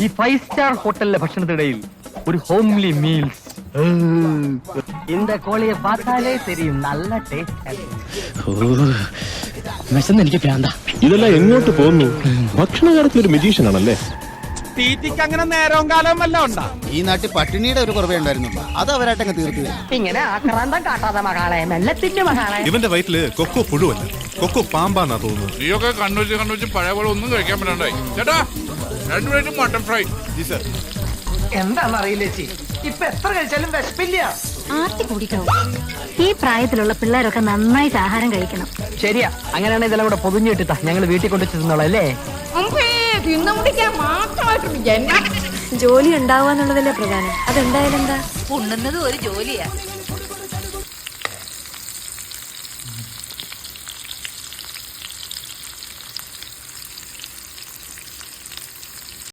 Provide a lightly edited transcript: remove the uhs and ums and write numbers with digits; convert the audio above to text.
ഈ 5 സ്റ്റാർ ഹോട്ടലിലെ ഭക്ഷണത്തിനിടയിൽ ഒരു ഹോംലി മീൽസ്. இந்த കോഴിയെ பார்த்தாலே தெரியும் നല്ല ടേസ്റ്റ്. എനിക്ക് പ്രാന്ത. ഇതെല്ലാം എങ്ങോട്ട് പോകുന്നു? ഭക്ഷണ കാര്യത്തിൽ ഒരു മെജീഷ്യൻ ആണല്ലേ. തീറ്റിക്ക് അങ്ങനെ നേരവും കാലവും വല്ല ഉണ്ടാ? ഈ നാട്ടിൽ പട്ടിണിയുടെ ഒരു കുറവേ ഉണ്ടായിരുന്നുള്ളൂ, അത് അവരായിട്ടങ്ങ് തീർത്തു. ഇങ്ങനെ ആക്രാന്തം കാട്ടാതെ മകളെ, മെല്ലത്തിന്റെ മകളെ. ഇവന്റെ വയറ്റില് കൊക്കോ പുഴുവല്ല, കൊക്കോ പാമ്പാന്നാ തോന്നുന്നു. നീയൊക്കെ കണ്ണുവെച്ച് പഴയ പോലെ ഒന്നും കഴിക്കാൻ പറ്റണ്ടായി. ചേട്ടാ 2 plate mutton fry. G sir. എന്താണെന്നറിയില്ല ചേച്ചി, ഇപ്പൊ എത്ര കഴിച്ചാലും വിശപ്പില്ല. ആർത്തി കൂടിക്കാവും. ഈ പ്രായത്തിലുള്ള പിള്ളേരൊക്കെ നന്നായിട്ട് ആഹാരം കഴിക്കണം. ശരിയാ, അങ്ങനെയാണെങ്കിൽ ഇതെല്ലാം കൂടെ പൊതിഞ്ഞിട്ടാ ഞങ്ങൾ വീട്ടിൽ കൊണ്ടു ചെന്നോളാം അല്ലേ? ജോലി ഉണ്ടാവുക എന്നുള്ളതല്ലേ പ്രധാനം. അതെന്തായാലും എന്താ ഉണ്ണുന്നത് ഒരു ജോലിയാ.